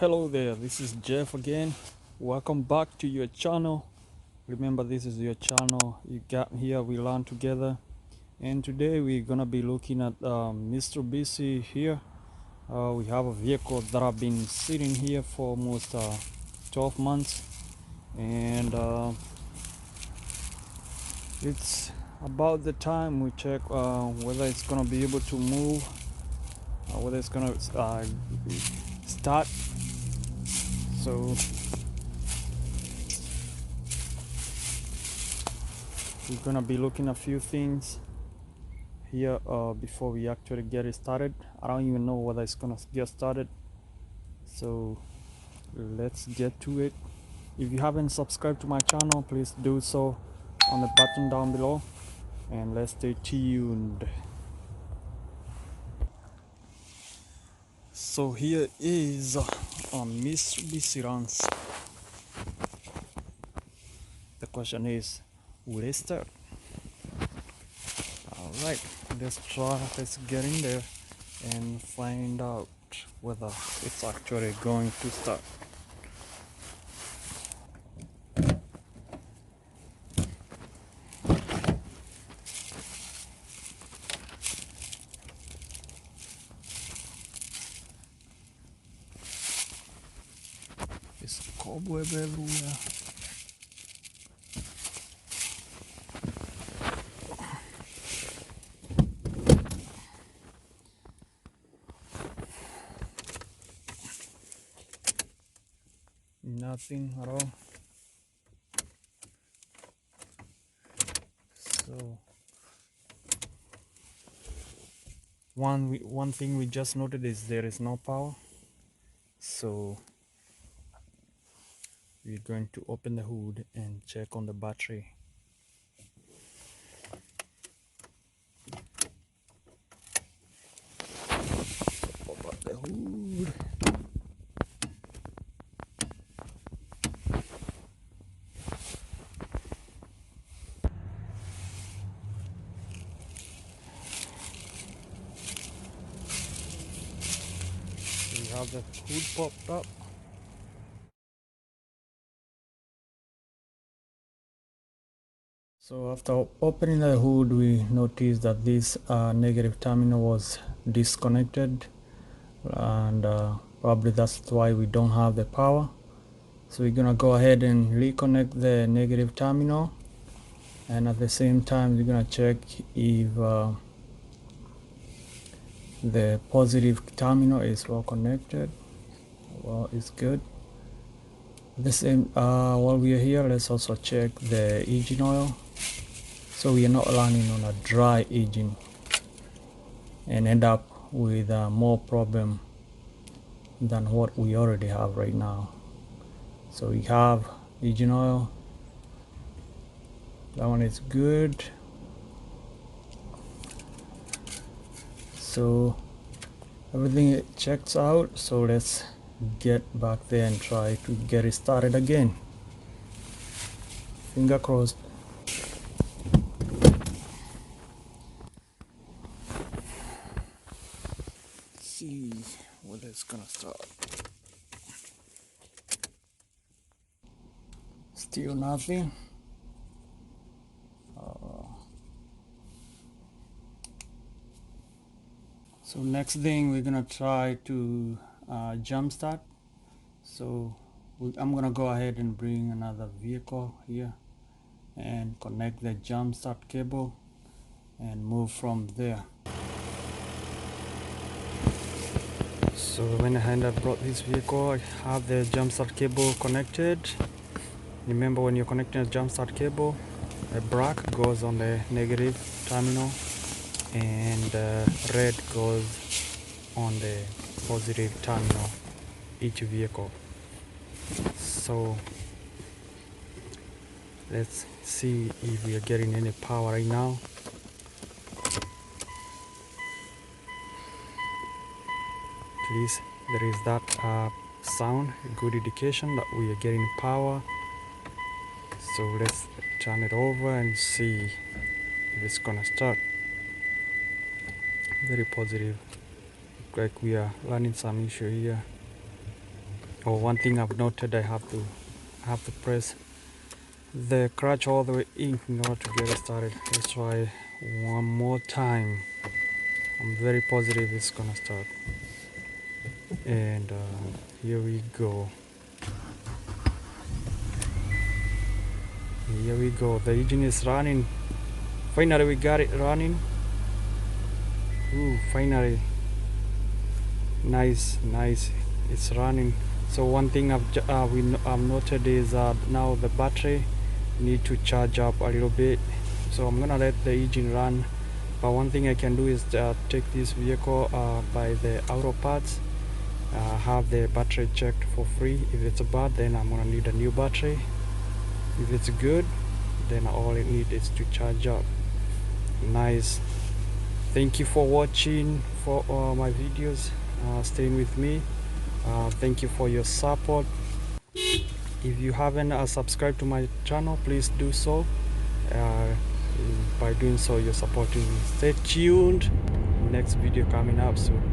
Hello there, this is Jeff again. Welcome back to your channel. Remember, this is your channel. You got here, we learn together. And today we're gonna be looking at Mitsubishi here. We have a vehicle that I've been sitting here for almost 12 months, and it's about the time we check whether it's gonna be able to move, whether it's gonna start. So we're gonna be looking at a few things here before we actually get it started. I don't even know whether it's gonna get started, so let's get to it. If you haven't subscribed to my channel, please do so on the button down below, and let's stay tuned. So here is a Mitsubishi Lancer. The question is, will it start? Alright, let's get in there and find out whether it's actually going to start. There's a cobweb everywhere. Nothing at all. So one thing we just noted is there is no power. So we're going to open the hood and check on the battery. Pop up the hood. We have the hood popped up. So after opening the hood, we noticed that this negative terminal was disconnected, and probably that's why we don't have the power. So we're gonna go ahead and reconnect the negative terminal, and at the same time we're gonna check if the positive terminal is well connected. Well, it's good. The same while we are here, let's also check the engine oil, so we are not running on a dry engine and end up with more problem than what we already have right now. So we have engine oil, that one is good. So everything checks out, so let's get back there and try to get it started again. Finger crossed. See whether it's gonna start. Still nothing. So next thing, we're gonna try to jump start. So I'm gonna go ahead and bring another vehicle here and connect the jump start cable and move from there. So when I brought this vehicle, I have the jump start cable connected. Remember, when you're connecting a jump start cable, the black goes on the negative terminal and red goes on the positive terminal, each vehicle. So let's see if we are getting any power right now. At least there is that sound, a good indication that we are getting power. So let's turn it over and see if it's gonna start. Very positive. Look like we are running some issue here. Oh, one thing I've noted, I have to press the clutch all the way in order to get it started. Let's try one more time. I'm very positive it's gonna start. And here we go. Here we go. The engine is running. Finally we got it running. Ooh, finally. Nice. It's running. So one thing I've noted is now the battery need to charge up a little bit. So I'm gonna let the engine run. But one thing I can do is take this vehicle by the auto parts, have the battery checked for free. If it's bad, then I'm gonna need a new battery. If it's good, then all it needs is to charge up. Nice. Thank you for watching for my videos, staying with me. Thank you for your support. If you haven't subscribed to my channel, please do so. By doing so, you're supporting me. Stay tuned. Next video coming up soon.